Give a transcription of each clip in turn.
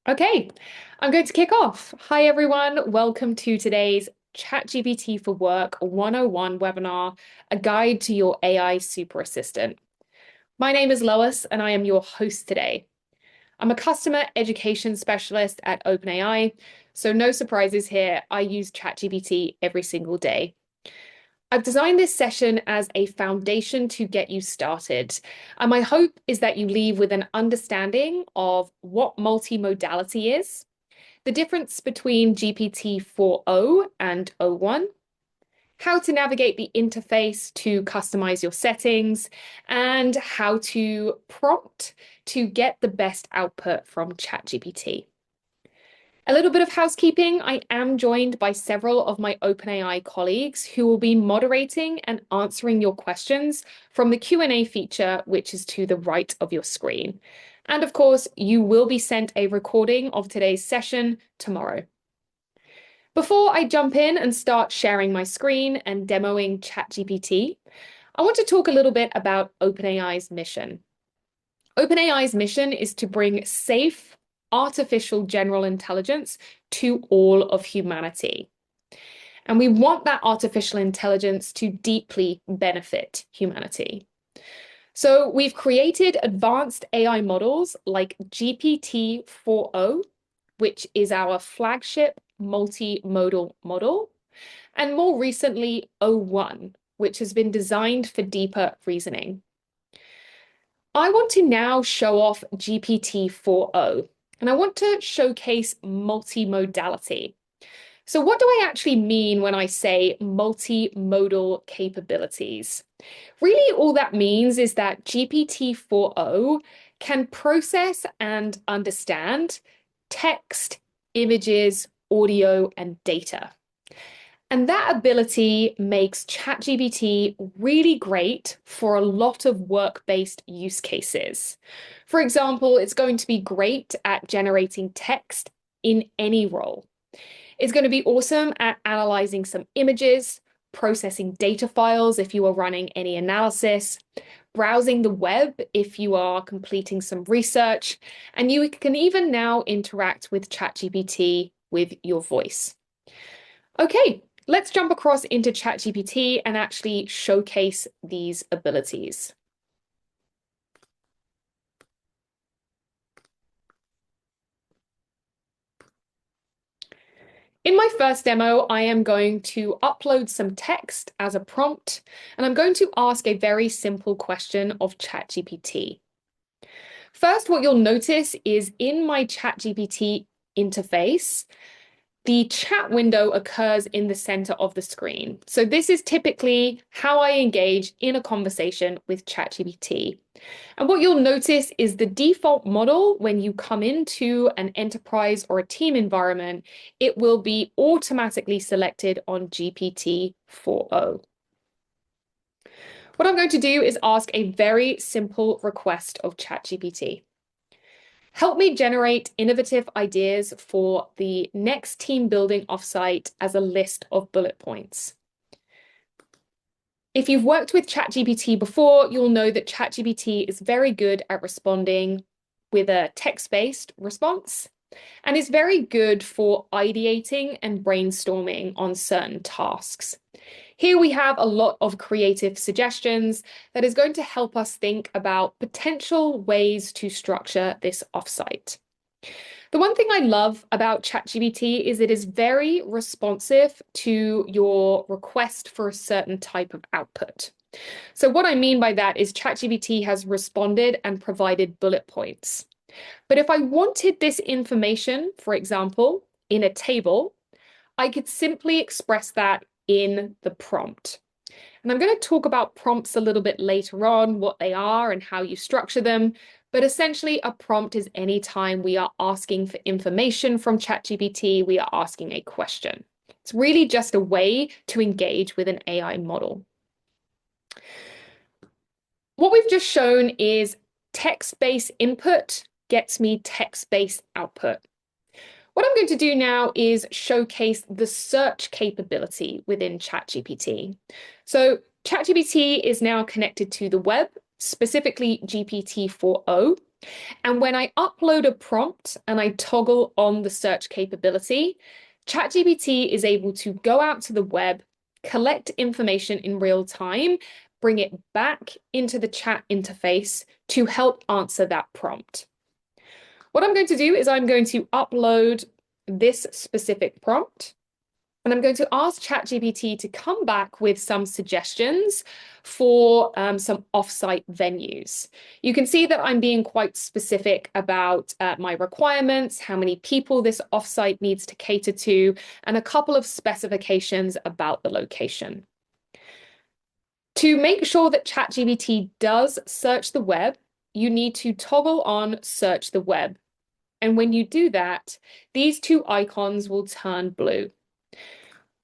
Okay, I'm going to kick off. Hi, everyone. Welcome to today's ChatGPT for Work 101 webinar, a guide to your AI super assistant. My name is Lois, and I am your host today. I'm a customer education specialist at OpenAI, so no surprises here. I use ChatGPT every single day. I've designed this session as a foundation to get you started. And my hope is that you leave with an understanding of what multimodality is, the difference between GPT 4.0 and o1, how to navigate the interface to customize your settings, and how to prompt to get the best output from ChatGPT. A little bit of housekeeping. I am joined by several of my OpenAI colleagues who will be moderating and answering your questions from the Q&A feature, which is to the right of your screen. And of course, you will be sent a recording of today's session tomorrow. Before I jump in and start sharing my screen and demoing ChatGPT, I want to talk a little bit about OpenAI's mission. OpenAI's mission is to bring safe, artificial general intelligence to all of humanity. And we want that artificial intelligence to deeply benefit humanity. So we've created advanced AI models like GPT 4.0, which is our flagship multimodal model, and more recently, o1, which has been designed for deeper reasoning. I want to now show off GPT 4.0, and I want to showcase multimodality. So what do I actually mean when I say multimodal capabilities? Really, all that means is that GPT 4.0 can process and understand text, images, audio, and data. And that ability makes ChatGPT really great for a lot of work-based use cases. For example, it's going to be great at generating text in any role. It's going to be awesome at analyzing some images, processing data files if you are running any analysis, browsing the web if you are completing some research, and you can even now interact with ChatGPT with your voice. Okay, let's jump across into ChatGPT and actually showcase these abilities. In my first demo, I am going to upload some text as a prompt, and I'm going to ask a very simple question of ChatGPT. First, what you'll notice is in my ChatGPT interface, the chat window occurs in the center of the screen. So this is typically how I engage in a conversation with ChatGPT. And what you'll notice is the default model when you come into an enterprise or a team environment, it will be automatically selected on GPT 4.0. What I'm going to do is ask a very simple request of ChatGPT. Help me generate innovative ideas for the next team building offsite as a list of bullet points. If you've worked with ChatGPT before, you'll know that ChatGPT is very good at responding with a text-based response and is very good for ideating and brainstorming on certain tasks. Here we have a lot of creative suggestions that is going to help us think about potential ways to structure this offsite. The one thing I love about ChatGPT is it is very responsive to your request for a certain type of output. So what I mean by that is ChatGPT has responded and provided bullet points. But if I wanted this information, for example, in a table, I could simply express that in the prompt. And I'm going to talk about prompts a little bit later on, what they are and how you structure them. But essentially, a prompt is any time we are asking for information from ChatGPT, we are asking a question. It's really just a way to engage with an AI model. What we've just shown is text-based input gets me text-based output. What I'm going to do now is showcase the search capability within ChatGPT. So ChatGPT is now connected to the web, specifically GPT 4.0. And when I upload a prompt and I toggle on the search capability, ChatGPT is able to go out to the web, collect information in real time, bring it back into the chat interface to help answer that prompt. What I'm going to do is I'm going to upload this specific prompt. And I'm going to ask ChatGPT to come back with some suggestions for some offsite venues. You can see that I'm being quite specific about my requirements, how many people this offsite needs to cater to, and a couple of specifications about the location. To make sure that ChatGPT does search the web, you need to toggle on Search the Web. And when you do that, these two icons will turn blue.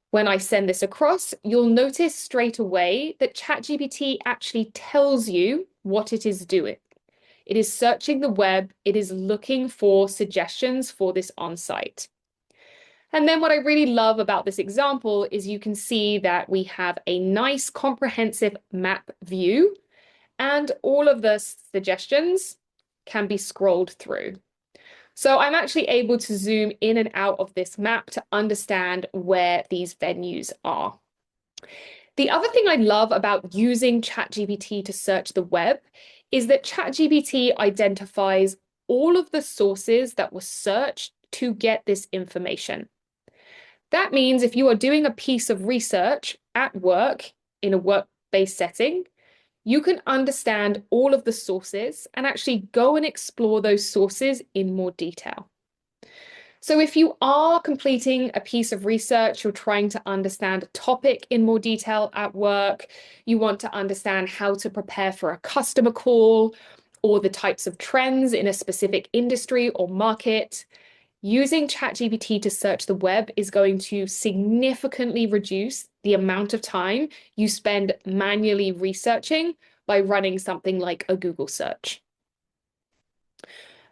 When I send this across, you'll notice straight away that ChatGPT actually tells you what it is doing. It is searching the web, it is looking for suggestions for this on-site. And then what I really love about this example is you can see that we have a nice comprehensive map view, and all of the suggestions can be scrolled through. So I'm actually able to zoom in and out of this map to understand where these venues are. The other thing I love about using ChatGPT to search the web is that ChatGPT identifies all of the sources that were searched to get this information. That means if you are doing a piece of research at work in a work-based setting, you can understand all of the sources and actually go and explore those sources in more detail. So if you are completing a piece of research, you're trying to understand a topic in more detail at work, you want to understand how to prepare for a customer call or the types of trends in a specific industry or market, using ChatGPT to search the web is going to significantly reduce the amount of time you spend manually researching by running something like a Google search.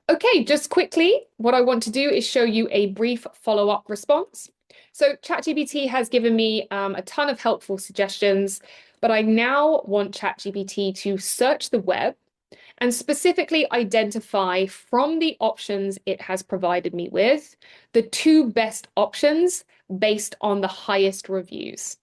Okay, just quickly, what I want to do is show you a brief follow-up response. So ChatGPT has given me a ton of helpful suggestions, but I now want ChatGPT to search the web and specifically identify from the options it has provided me with the two best options based on the highest reviews.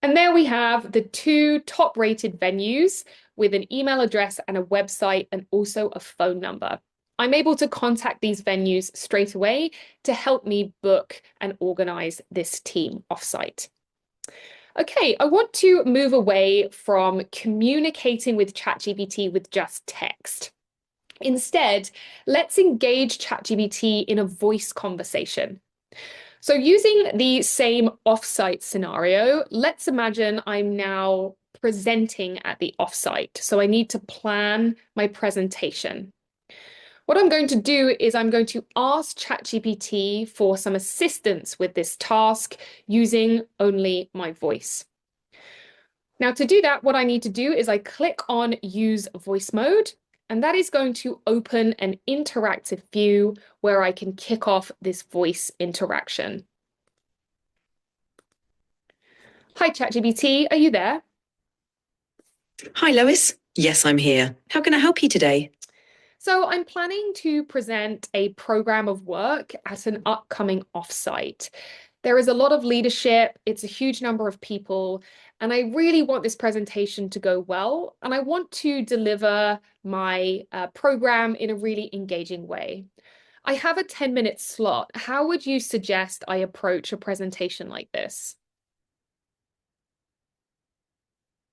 And there we have the two top-rated venues with an email address and a website and also a phone number. I'm able to contact these venues straight away to help me book and organize this team offsite. Okay, I want to move away from communicating with ChatGPT with just text. Instead, let's engage ChatGPT in a voice conversation. So using the same offsite scenario, let's imagine I'm now presenting at the offsite. So I need to plan my presentation. What I'm going to do is I'm going to ask ChatGPT for some assistance with this task using only my voice. Now to do that, what I need to do is I click on Use Voice Mode, and that is going to open an interactive view where I can kick off this voice interaction. Hi, ChatGPT, are you there? Hi, Lois. Yes, I'm here. How can I help you today? So I'm planning to present a program of work at an upcoming offsite. There is a lot of leadership, it's a huge number of people, and I really want this presentation to go well, and I want to deliver my program in a really engaging way. I have a 10-minute slot. How would you suggest I approach a presentation like this?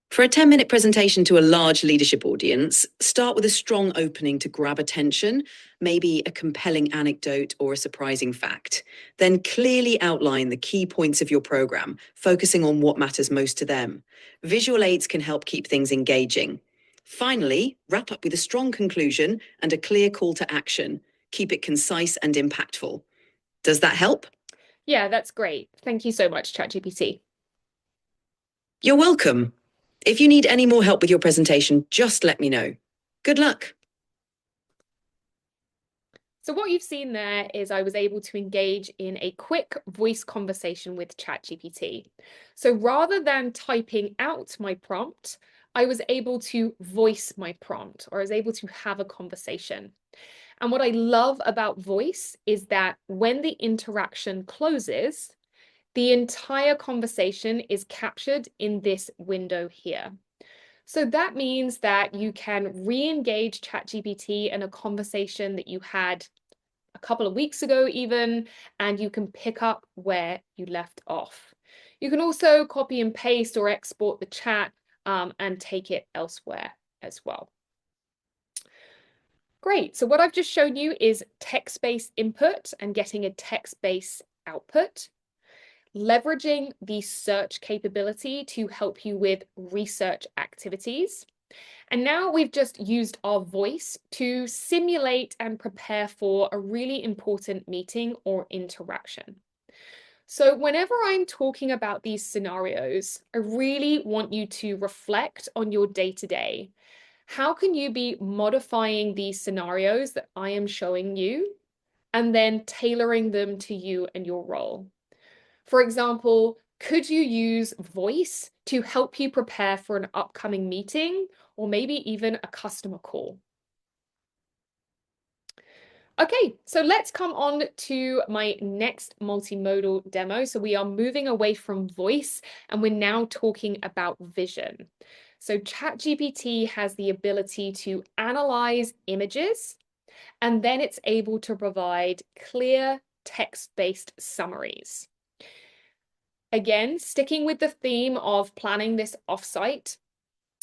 For a 10-minute presentation to a large leadership audience, start with a strong opening to grab attention, maybe a compelling anecdote or a surprising fact. Then clearly outline the key points of your program, focusing on what matters most to them. Visual aids can help keep things engaging. Finally, wrap up with a strong conclusion and a clear call to action. Keep it concise and impactful. Does that help? Yeah, that's great. Thank you so much, ChatGPT. You're welcome. If you need any more help with your presentation, just let me know. Good luck. So what you've seen there is I was able to engage in a quick voice conversation with ChatGPT. So rather than typing out my prompt, I was able to voice my prompt, or I was able to have a conversation. And what I love about voice is that when the interaction closes, the entire conversation is captured in this window here. So that means that you can re-engage ChatGPT in a conversation that you had a couple of weeks ago even, and you can pick up where you left off. You can also copy and paste or export the chat and take it elsewhere as well. Great, so what I've just shown you is text-based input and getting a text-based output, leveraging the search capability to help you with research activities. And now we've just used our voice to simulate and prepare for a really important meeting or interaction. So whenever I'm talking about these scenarios, I really want you to reflect on your day-to-day. How can you be modifying these scenarios that I am showing you and then tailoring them to you and your role? For example, could you use voice to help you prepare for an upcoming meeting or maybe even a customer call? Okay, so let's come on to my next multimodal demo. So we are moving away from voice and we're now talking about vision. So ChatGPT has the ability to analyze images and then it's able to provide clear text-based summaries. Again, sticking with the theme of planning this offsite,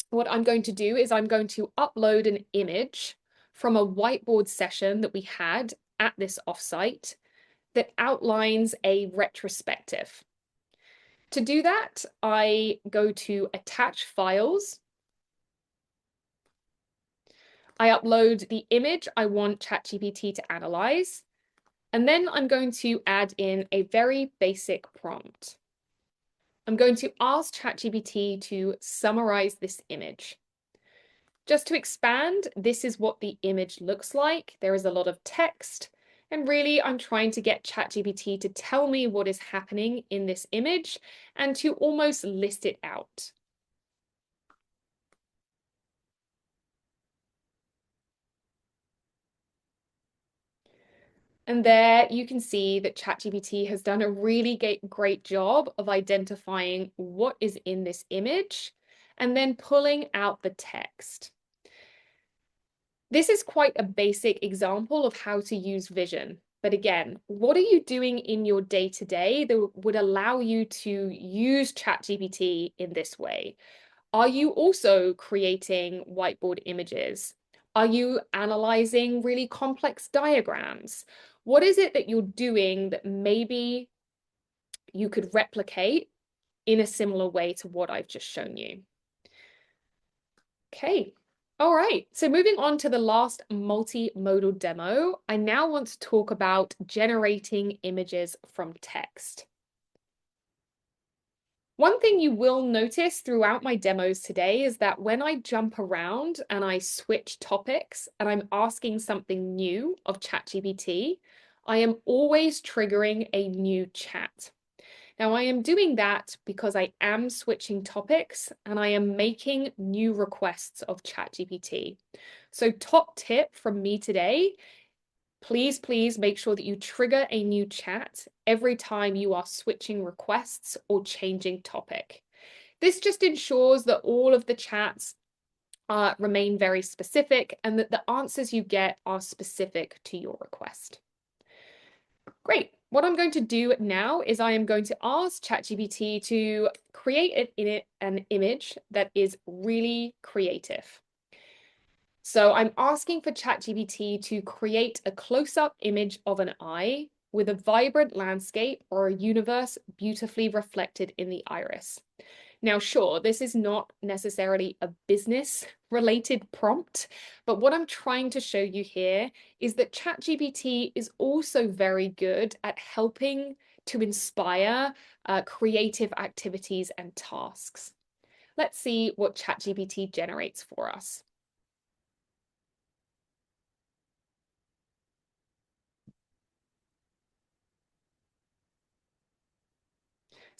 what I'm going to do is I'm going to upload an image from a whiteboard session that we had at this offsite that outlines a retrospective. To do that, I go to Attach Files. I upload the image I want ChatGPT to analyze, and then I'm going to add in a very basic prompt. I'm going to ask ChatGPT to summarize this image. Just to expand, this is what the image looks like. There is a lot of text, and really I'm trying to get ChatGPT to tell me what is happening in this image and to almost list it out. And there you can see that ChatGPT has done a really great job of identifying what is in this image and then pulling out the text. This is quite a basic example of how to use vision. But again, what are you doing in your day-to-day that would allow you to use ChatGPT in this way? Are you also creating whiteboard images? Are you analyzing really complex diagrams? What is it that you're doing that maybe you could replicate in a similar way to what I've just shown you? Okay. All right, so moving on to the last multimodal demo, I now want to talk about generating images from text. One thing you will notice throughout my demos today is that when I jump around and I switch topics and I'm asking something new of ChatGPT, I am always triggering a new chat. Now, I am doing that because I am switching topics and I am making new requests of ChatGPT. So top tip from me today, please make sure that you trigger a new chat every time you are switching requests or changing topic. This just ensures that all of the chats remain very specific and that the answers you get are specific to your request. Great. What I'm going to do now is I am going to ask ChatGPT to create an image that is really creative. So I'm asking for ChatGPT to create a close-up image of an eye with a vibrant landscape or a universe beautifully reflected in the iris. Now, sure, this is not necessarily a business-related prompt, but what I'm trying to show you here is that ChatGPT is also very good at helping to inspire creative activities and tasks. Let's see what ChatGPT generates for us.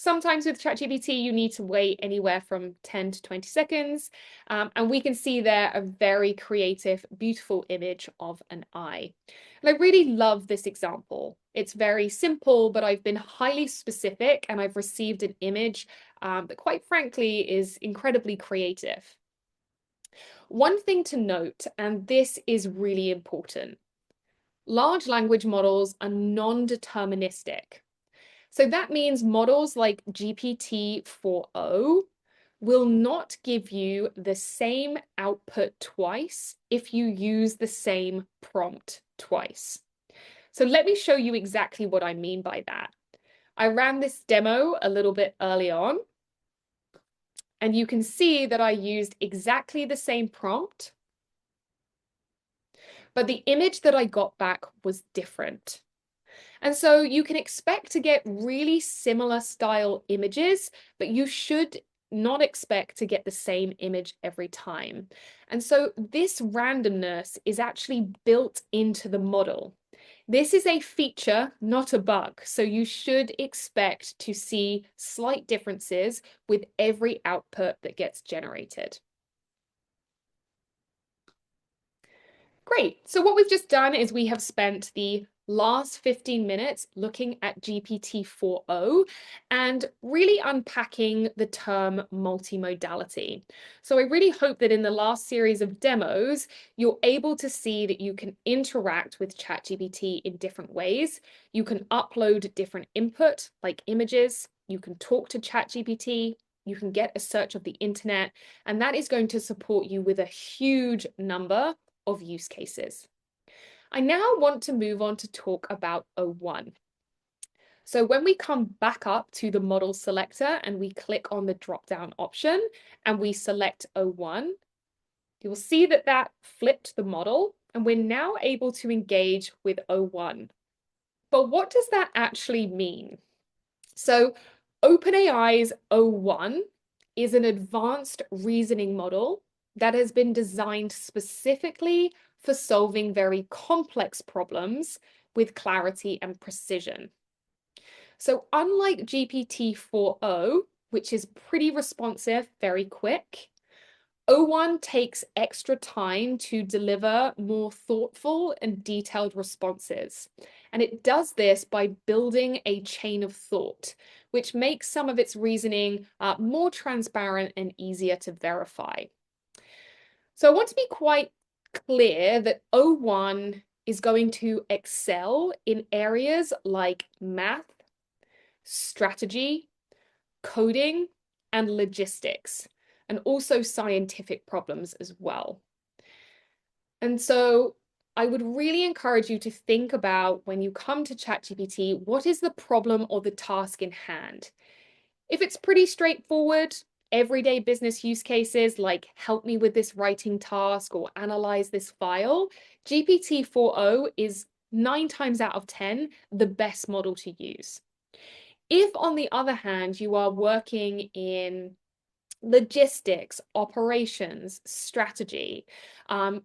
Sometimes with ChatGPT, you need to wait anywhere from 10 to 20 seconds. And we can see there a very creative, beautiful image of an eye. And I really love this example. It's very simple, but I've been highly specific and I've received an image that quite frankly is incredibly creative. One thing to note, and this is really important, large language models are non-deterministic. So that means models like GPT-4o will not give you the same output twice if you use the same prompt twice. So let me show you exactly what I mean by that. I ran this demo a little bit early on, and you can see that I used exactly the same prompt, but the image that I got back was different. And so you can expect to get really similar style images, but you should not expect to get the same image every time. And so this randomness is actually built into the model. This is a feature, not a bug. So you should expect to see slight differences with every output that gets generated. Great. So what we've just done is we have spent the last 15 minutes looking at GPT-4o and really unpacking the term multimodality. So I really hope that in the last series of demos, you're able to see that you can interact with ChatGPT in different ways. You can upload different input like images. You can talk to ChatGPT. You can get a search of the internet, and that is going to support you with a huge number of use cases. I now want to move on to talk about O1. So when we come back up to the model selector and we click on the drop-down option and we select O1, you will see that that flipped the model and we're now able to engage with O1. But what does that actually mean? So OpenAI's O1 is an advanced reasoning model that has been designed specifically for solving very complex problems with clarity and precision. So unlike GPT-4o, which is pretty responsive, very quick, O1 takes extra time to deliver more thoughtful and detailed responses. And it does this by building a chain of thought, which makes some of its reasoning more transparent and easier to verify. So I want to be quite clear that O1 is going to excel in areas like math, strategy, coding, and logistics, and also scientific problems as well. And so I would really encourage you to think about when you come to ChatGPT, what is the problem or the task in hand? If it's pretty straightforward, everyday business use cases like help me with this writing task or analyze this file, GPT-4o is 9 times out of 10 the best model to use. If, on the other hand, you are working in logistics, operations, strategy,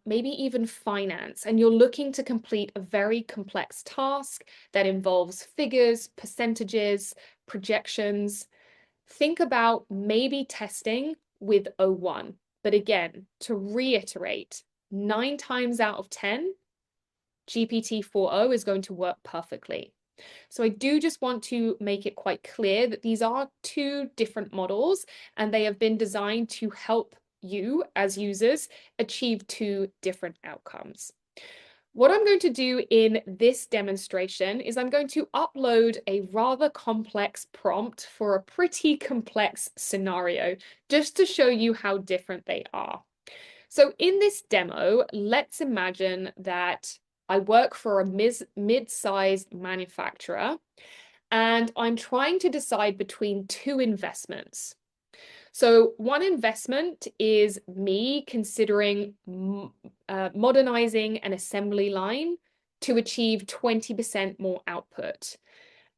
maybe even finance, and you're looking to complete a very complex task that involves figures, percentages, projections, think about maybe testing with O1. But again, to reiterate, 9 times out of 10, GPT-4o is going to work perfectly. So I do just want to make it quite clear that these are two different models and they have been designed to help you as users achieve two different outcomes. What I'm going to do in this demonstration is I'm going to upload a rather complex prompt for a pretty complex scenario, just to show you how different they are. So in this demo, let's imagine that I work for a mid-sized manufacturer and I'm trying to decide between two investments. So one investment is me considering modernizing an assembly line to achieve 20% more output.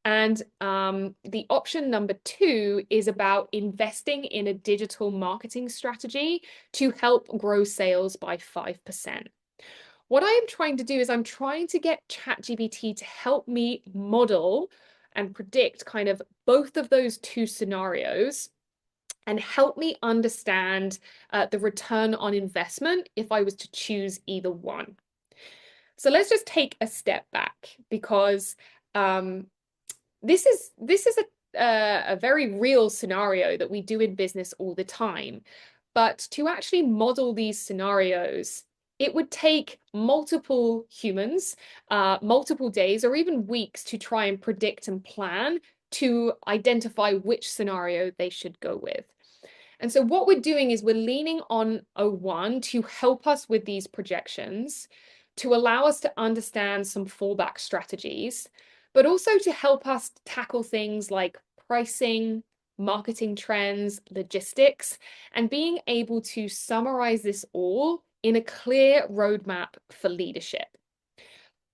And the option number 2 is about investing in a digital marketing strategy to help grow sales by 5%. What I am trying to do is I'm trying to get ChatGPT to help me model and predict kind of both of those two scenarios and help me understand the return on investment if I was to choose either one. So let's just take a step back, because this is a very real scenario that we do in business all the time. But to actually model these scenarios, it would take multiple humans, multiple days, or even weeks to try and predict and plan to identify which scenario they should go with. And so what we're doing is we're leaning on O1 to help us with these projections, to allow us to understand some fallback strategies, but also to help us tackle things like pricing, marketing trends, logistics, and being able to summarize this all in a clear roadmap for leadership.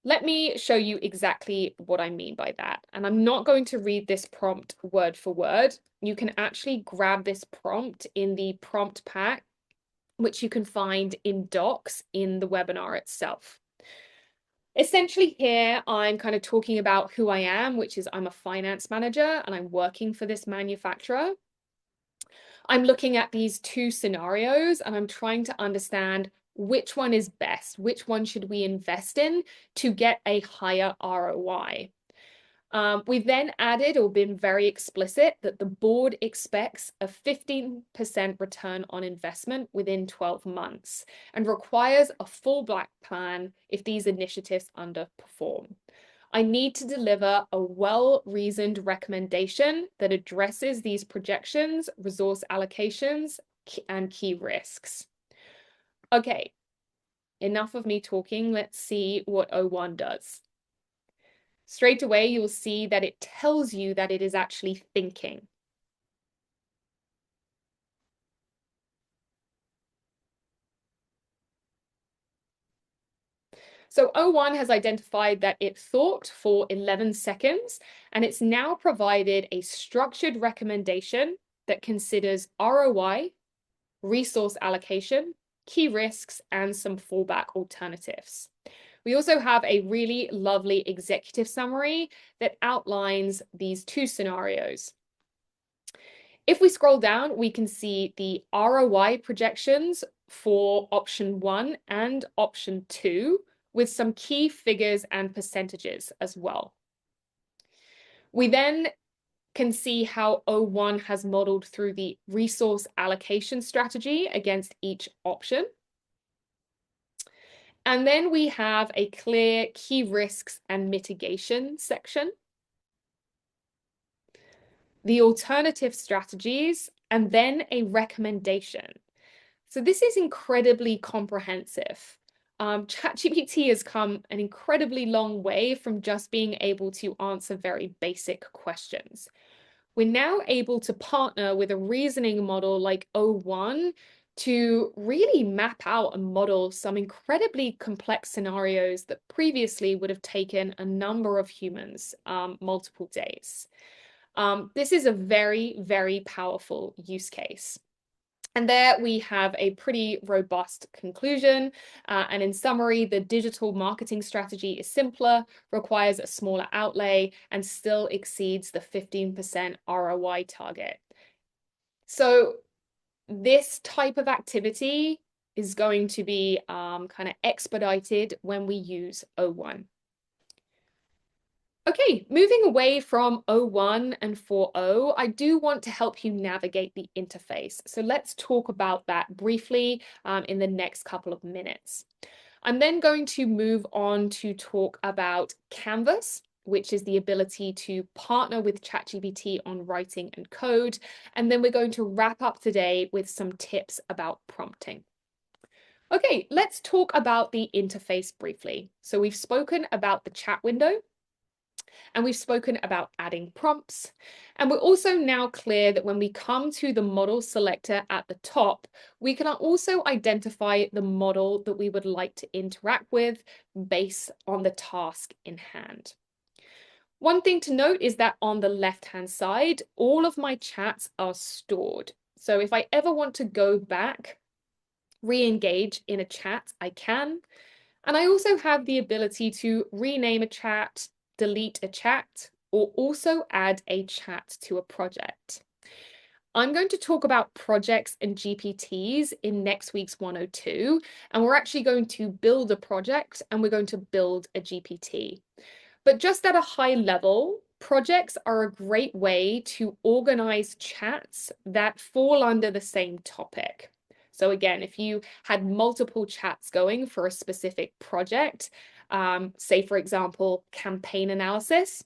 Let me show you exactly what I mean by that. And I'm not going to read this prompt word for word. You can actually grab this prompt in the prompt pack, which you can find in docs in the webinar itself. Essentially here, I'm kind of talking about who I am, which is I'm a finance manager and I'm working for this manufacturer. I'm looking at these two scenarios and I'm trying to understand which one is best, which one should we invest in to get a higher ROI. We've then added or been very explicit that the board expects a 15% return on investment within 12 months and requires a fallback plan if these initiatives underperform. I need to deliver a well-reasoned recommendation that addresses these projections, resource allocations, and key risks. Okay, enough of me talking. Let's see what O1 does. Straight away, you'll see that it tells you that it is actually thinking. So O1 has identified that it thought for 11 seconds, and it's now provided a structured recommendation that considers ROI, resource allocation, key risks, and some fallback alternatives. We also have a really lovely executive summary that outlines these two scenarios. If we scroll down, we can see the ROI projections for option 1 and option 2 with some key figures and percentages as well. We then can see how O1 has modeled through the resource allocation strategy against each option. And then we have a clear key risks and mitigation section, the alternative strategies, and then a recommendation. So this is incredibly comprehensive. ChatGPT has come an incredibly long way from just being able to answer very basic questions. We're now able to partner with a reasoning model like O1 to really map out and model some incredibly complex scenarios that previously would have taken a number of humans multiple days. This is a very, very powerful use case. And there we have a pretty robust conclusion. And in summary, the digital marketing strategy is simpler, requires a smaller outlay, and still exceeds the 15% ROI target. So this type of activity is going to be kind of expedited when we use O1. Okay, moving away from O1 and 4O, I do want to help you navigate the interface. So let's talk about that briefly in the next couple of minutes. I'm then going to move on to talk about Canvas, which is the ability to partner with ChatGPT on writing and code. And then we're going to wrap up today with some tips about prompting. Okay, let's talk about the interface briefly. So we've spoken about the chat window, and we've spoken about adding prompts. And we're also now clear that when we come to the model selector at the top, we can also identify the model that we would like to interact with based on the task in hand. One thing to note is that on the left-hand side, all of my chats are stored. So if I ever want to go back, re-engage in a chat, I can. And I also have the ability to rename a chat, delete a chat, or also add a chat to a project. I'm going to talk about projects and GPTs in next week's 102, and we're actually going to build a project and we're going to build a GPT. But just at a high level, projects are a great way to organize chats that fall under the same topic. So again, if you had multiple chats going for a specific project, say for example, campaign analysis,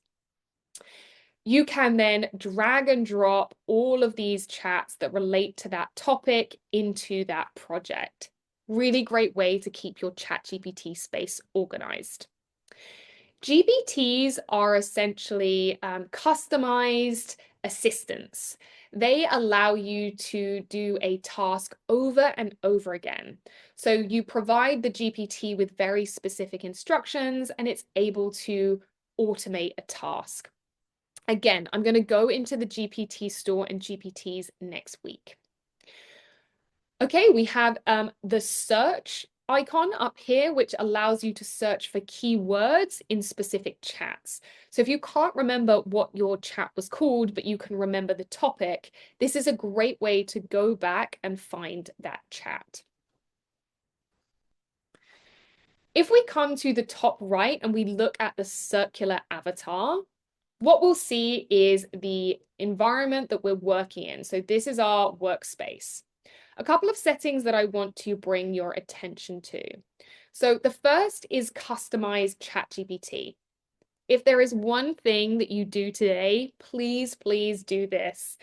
you can then drag and drop all of these chats that relate to that topic into that project. Really great way to keep your ChatGPT space organized. GPTs are essentially customized assistants. They allow you to do a task over and over again. So you provide the GPT with very specific instructions and it's able to automate a task. Again, I'm going to go into the GPT store and GPTs next week. Okay, we have the search icon up here, which allows you to search for keywords in specific chats. So if you can't remember what your chat was called, but you can remember the topic, this is a great way to go back and find that chat. If we come to the top right and we look at the circular avatar, what we'll see is the environment that we're working in. So this is our workspace. A couple of settings that I want to bring your attention to. So the first is customize ChatGPT. If there is one thing that you do today, please do this.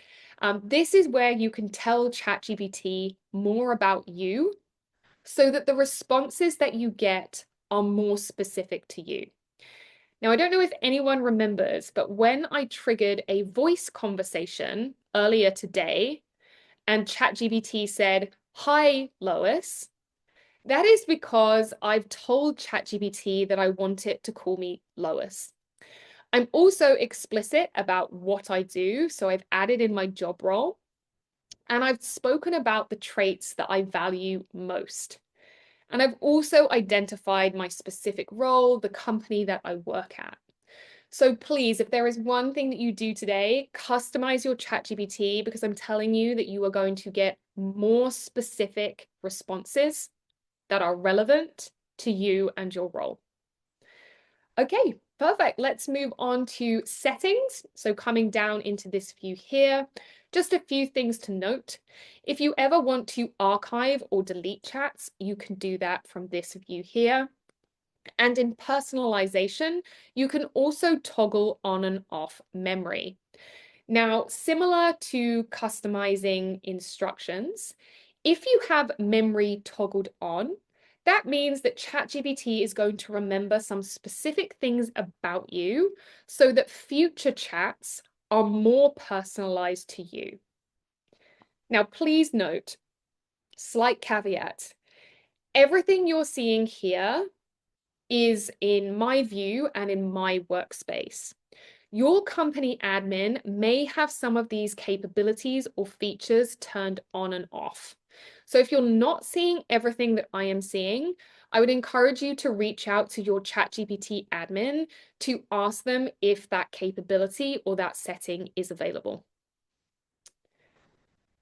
This is where you can tell ChatGPT more about you so that the responses that you get are more specific to you. Now, I don't know if anyone remembers, but when I triggered a voice conversation earlier today and ChatGPT said, "Hi, Lois," that is because I've told ChatGPT that I want it to call me Lois. I'm also explicit about what I do, so I've added in my job role, and I've spoken about the traits that I value most. And I've also identified my specific role, the company that I work at. So please, if there is one thing that you do today, customize your ChatGPT, because I'm telling you that you are going to get more specific responses that are relevant to you and your role. Okay, perfect. Let's move on to settings. So coming down into this view here, just a few things to note. If you ever want to archive or delete chats, you can do that from this view here. And in personalization, you can also toggle on and off memory. Now, similar to customizing instructions, if you have memory toggled on, that means that ChatGPT is going to remember some specific things about you so that future chats are more personalized to you. Now, please note, slight caveat, everything you're seeing here is in my view and in my workspace. Your company admin may have some of these capabilities or features turned on and off. So if you're not seeing everything that I am seeing, I would encourage you to reach out to your ChatGPT admin to ask them if that capability or that setting is available.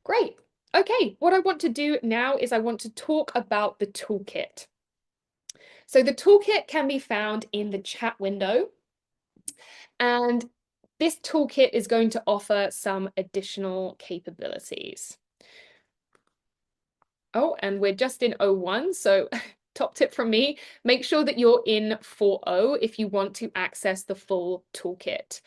Great. Okay, what I want to do now is I want to talk about the toolkit. So the toolkit can be found in the chat window, and this toolkit is going to offer some additional capabilities. Oh, and we're just in 01, so top tip from me, make sure that you're in 4.0 if you want to access the full toolkit.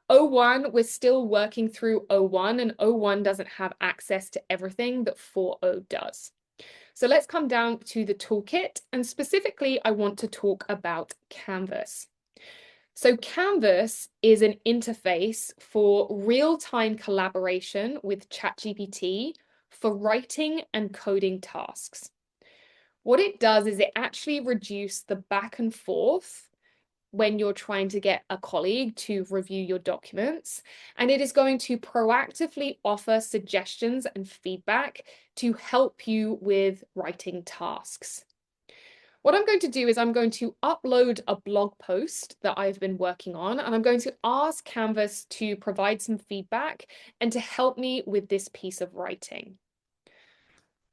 01, we're still working through 01, and 01 doesn't have access to everything that 4.0 does. So let's come down to the toolkit, and specifically, I want to talk about Canvas. So Canvas is an interface for real-time collaboration with ChatGPT for writing and coding tasks. What it does is it actually reduces the back and forth when you're trying to get a colleague to review your documents, and it is going to proactively offer suggestions and feedback to help you with writing tasks. What I'm going to do is I'm going to upload a blog post that I've been working on, and I'm going to ask Canvas to provide some feedback and to help me with this piece of writing.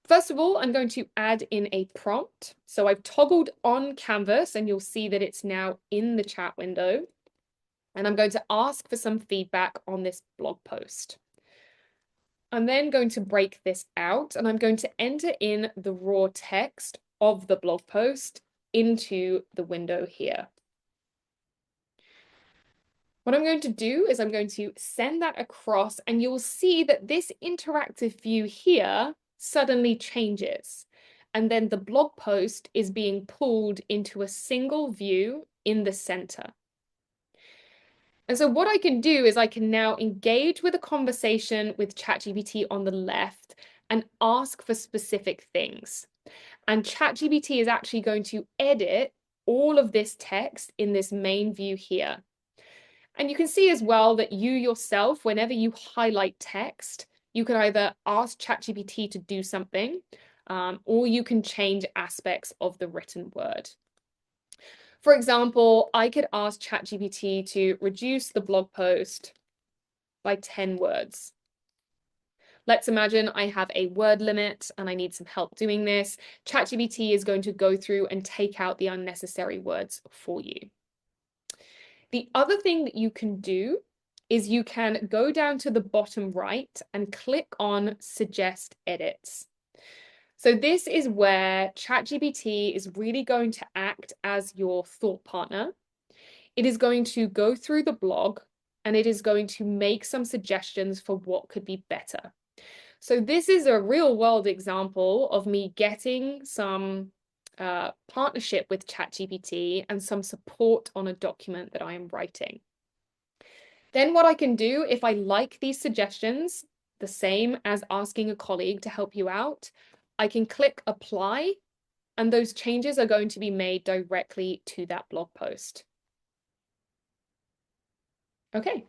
First of all, I'm going to add in a prompt. So I've toggled on Canvas and you'll see that it's now in the chat window. And I'm going to ask for some feedback on this blog post. I'm then going to break this out and I'm going to enter in the raw text of the blog post into the window here. What I'm going to do is I'm going to send that across and you'll see that this interactive view here suddenly changes. And then the blog post is being pulled into a single view in the center. And so what I can do is I can now engage with a conversation with ChatGPT on the left and ask for specific things. And ChatGPT is actually going to edit all of this text in this main view here. And you can see as well that you yourself, whenever you highlight text, you can either ask ChatGPT to do something, or you can change aspects of the written word. For example, I could ask ChatGPT to reduce the blog post by 10 words. Let's imagine I have a word limit and I need some help doing this. ChatGPT is going to go through and take out the unnecessary words for you. The other thing that you can do is you can go down to the bottom right and click on Suggest Edits. So this is where ChatGPT is really going to act as your thought partner. It is going to go through the blog and it is going to make some suggestions for what could be better. So this is a real world example of me getting some partnership with ChatGPT and some support on a document that I am writing. Then what I can do, if I like these suggestions, the same as asking a colleague to help you out, I can click apply, and those changes are going to be made directly to that blog post. Okay,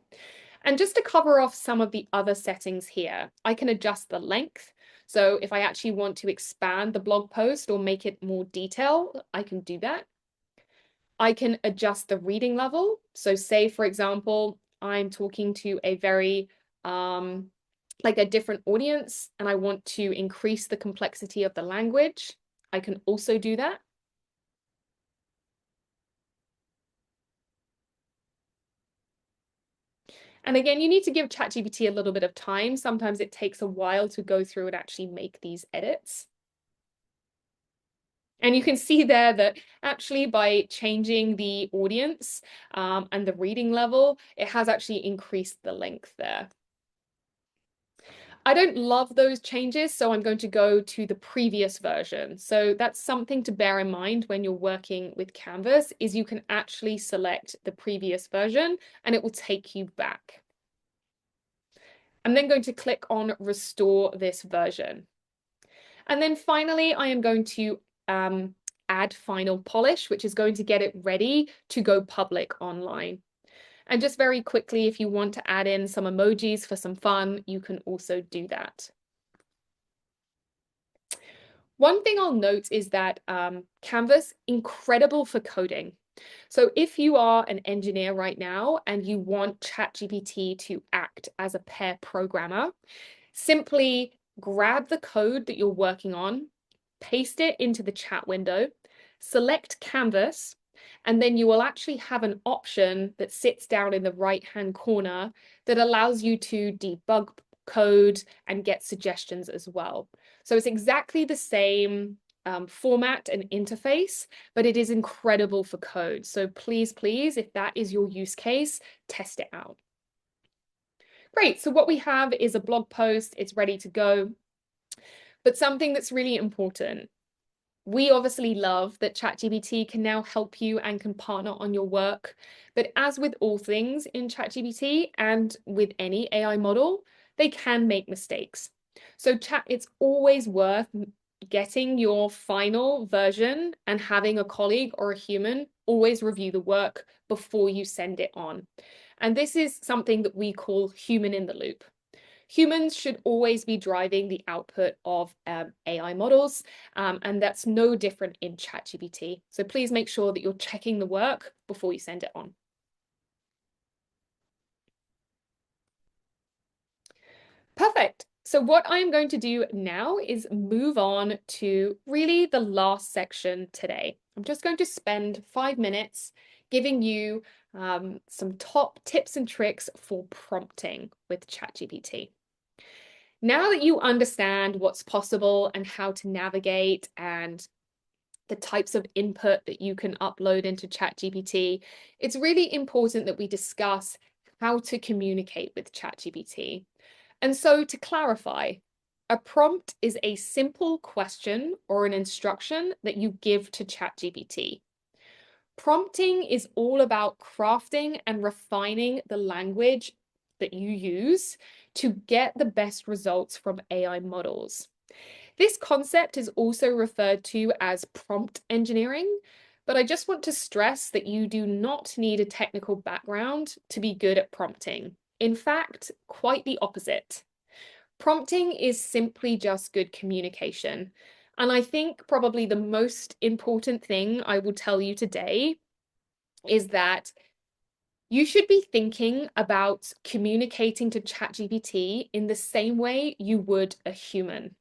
and just to cover off some of the other settings here, I can adjust the length. So if I actually want to expand the blog post or make it more detailed, I can do that. I can adjust the reading level. So say, for example, I'm talking to a very like a different audience and I want to increase the complexity of the language, I can also do that. And again, you need to give ChatGPT a little bit of time. Sometimes it takes a while to go through and actually make these edits. And you can see there that actually by changing the audience and the reading level, it has actually increased the length there. I don't love those changes, so I'm going to go to the previous version. So that's something to bear in mind when you're working with Canvas, is you can actually select the previous version and it will take you back. I'm then going to click on Restore this version. And then finally, I am going to add final polish, which is going to get it ready to go public online. And just very quickly, if you want to add in some emojis for some fun, you can also do that. One thing I'll note is that Canvas, incredible for coding. So if you are an engineer right now and you want ChatGPT to act as a pair programmer, simply grab the code that you're working on, paste it into the chat window, select Canvas, and then you will actually have an option that sits down in the right-hand corner that allows you to debug code and get suggestions as well. So it's exactly the same format and interface, but it is incredible for code. So please, please, if that is your use case, test it out. Great, so what we have is a blog post, it's ready to go. But something that's really important, we obviously love that ChatGPT can now help you and can partner on your work. But as with all things in ChatGPT and with any AI model, they can make mistakes. So it's always worth getting your final version and having a colleague or a human always review the work before you send it on. And this is something that we call human in the loop. Humans should always be driving the output of AI models, and that's no different in ChatGPT. So please make sure that you're checking the work before you send it on. Perfect. So what I'm going to do now is move on to really the last section today. I'm just going to spend 5 minutes giving you some top tips and tricks for prompting with ChatGPT. Now that you understand what's possible and how to navigate and the types of input that you can upload into ChatGPT, it's really important that we discuss how to communicate with ChatGPT. And so to clarify, a prompt is a simple question or an instruction that you give to ChatGPT. Prompting is all about crafting and refining the language that you use to get the best results from AI models. This concept is also referred to as prompt engineering, but I just want to stress that you do not need a technical background to be good at prompting. In fact, quite the opposite. Prompting is simply just good communication. And I think probably the most important thing I will tell you today is that you should be thinking about communicating to ChatGPT in the same way you would a human.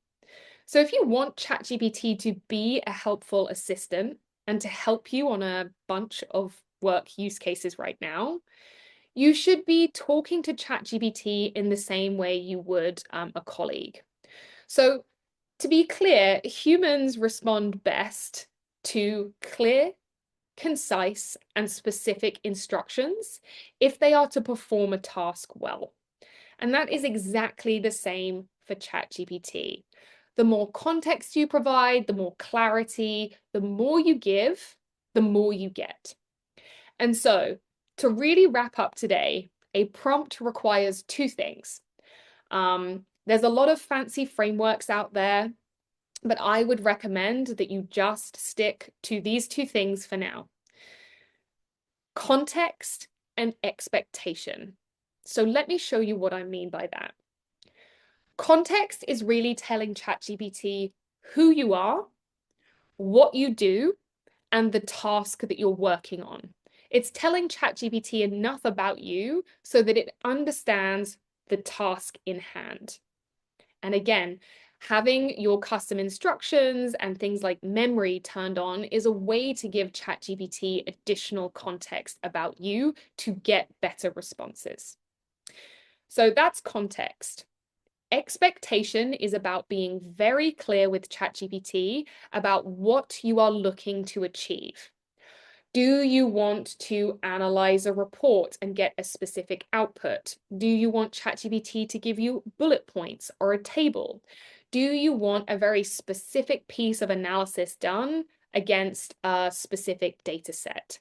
So if you want ChatGPT to be a helpful assistant and to help you on a bunch of work use cases right now, you should be talking to ChatGPT in the same way you would a colleague. So to be clear, humans respond best to clear, concise, and specific instructions if they are to perform a task well. And that is exactly the same for ChatGPT. The more context you provide, the more clarity, the more you give, the more you get. And so, to really wrap up today, a prompt requires two things. There's a lot of fancy frameworks out there, but I would recommend that you just stick to these two things for now. Context and expectation. So let me show you what I mean by that. Context is really telling ChatGPT who you are, what you do, and the task that you're working on. It's telling ChatGPT enough about you so that it understands the task in hand. And again, having your custom instructions and things like memory turned on is a way to give ChatGPT additional context about you to get better responses. So that's context. Expectation is about being very clear with ChatGPT about what you are looking to achieve. Do you want to analyze a report and get a specific output? Do you want ChatGPT to give you bullet points or a table? Do you want a very specific piece of analysis done against a specific data set?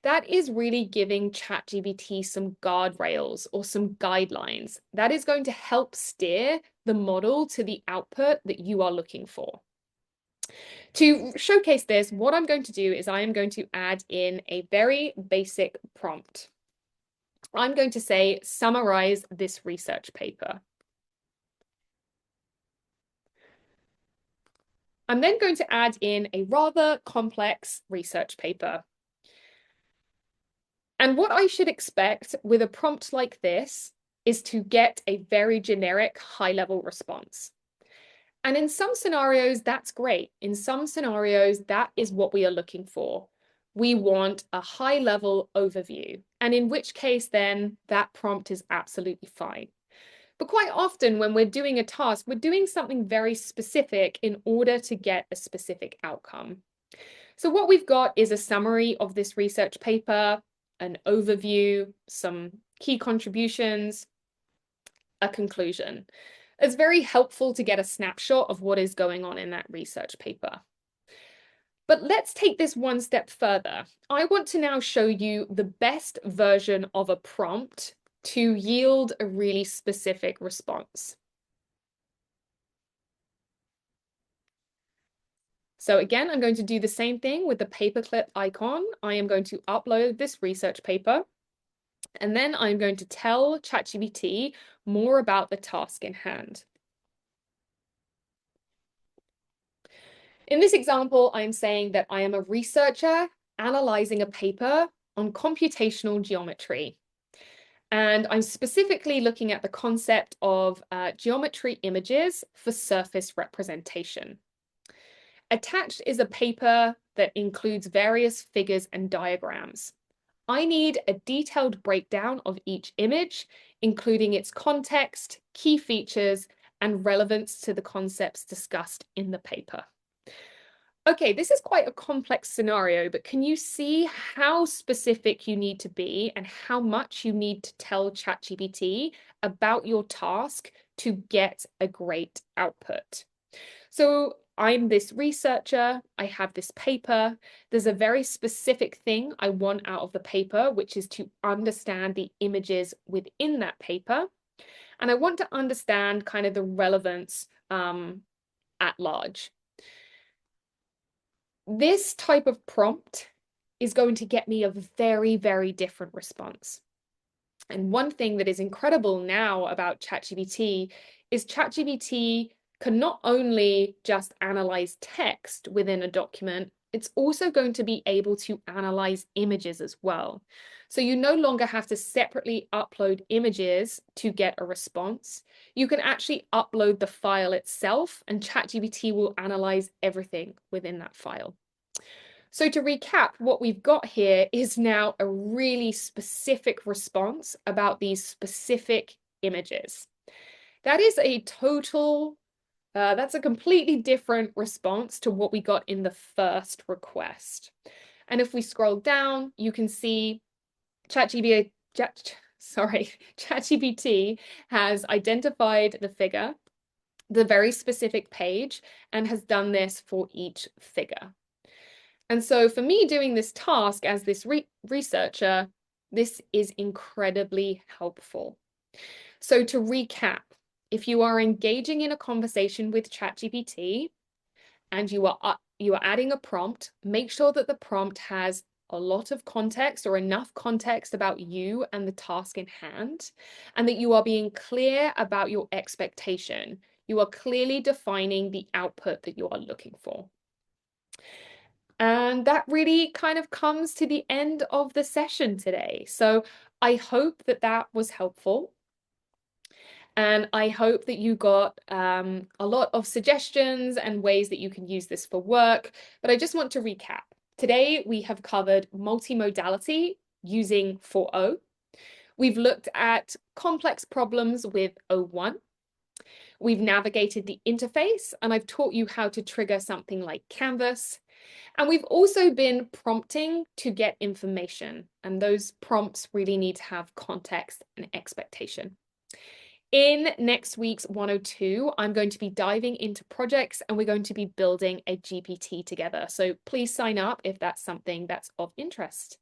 That is really giving ChatGPT some guardrails or some guidelines. That is going to help steer the model to the output that you are looking for. To showcase this, what I'm going to do is I am going to add in a very basic prompt. I'm going to say, summarize this research paper. I'm then going to add in a rather complex research paper. And what I should expect with a prompt like this is to get a very generic high-level response. And in some scenarios, that's great. In some scenarios, that is what we are looking for. We want a high-level overview, and in which case then that prompt is absolutely fine. But quite often when we're doing a task, we're doing something very specific in order to get a specific outcome. So what we've got is a summary of this research paper, an overview, some key contributions, a conclusion. It's very helpful to get a snapshot of what is going on in that research paper. But let's take this one step further. I want to now show you the best version of a prompt to yield a really specific response. So again, I'm going to do the same thing with the paperclip icon. I am going to upload this research paper. And then I'm going to tell ChatGPT more about the task in hand. In this example, I'm saying that I am a researcher analyzing a paper on computational geometry. And I'm specifically looking at the concept of geometry images for surface representation. Attached is a paper that includes various figures and diagrams. I need a detailed breakdown of each image, including its context, key features, and relevance to the concepts discussed in the paper. Okay, this is quite a complex scenario, but can you see how specific you need to be and how much you need to tell ChatGPT about your task to get a great output? So I'm this researcher, I have this paper, there's a very specific thing I want out of the paper, which is to understand the images within that paper. And I want to understand kind of the relevance at large. This type of prompt is going to get me a very, very different response. And one thing that is incredible now about ChatGPT is ChatGPT can not only just analyze text within a document, it's also going to be able to analyze images as well. So you no longer have to separately upload images to get a response. You can actually upload the file itself, and ChatGPT will analyze everything within that file. So to recap, what we've got here is now a really specific response about these specific images. That is a that's a completely different response to what we got in the first request. And if we scroll down, you can see ChatGPT has identified the figure, the very specific page, and has done this for each figure. And so for me doing this task as this researcher, this is incredibly helpful. So to recap, if you are engaging in a conversation with ChatGPT and you are adding a prompt, make sure that the prompt has a lot of context or enough context about you and the task in hand, and that you are being clear about your expectation. You are clearly defining the output that you are looking for. And that really kind of comes to the end of the session today. So I hope that that was helpful. And I hope that you got a lot of suggestions and ways that you can use this for work. But I just want to recap. Today, we have covered multimodality using 4O. We've looked at complex problems with O1. We've navigated the interface, and I've taught you how to trigger something like Canvas. And we've also been prompting to get information, and those prompts really need to have context and expectation. In next week's 102, I'm going to be diving into projects and we're going to be building a GPT together. So please sign up if that's something that's of interest.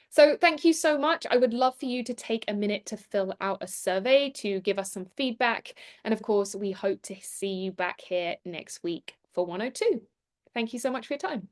So thank you so much. I would love for you to take a minute to fill out a survey to give us some feedback. And of course, we hope to see you back here next week for 102. Thank you so much for your time.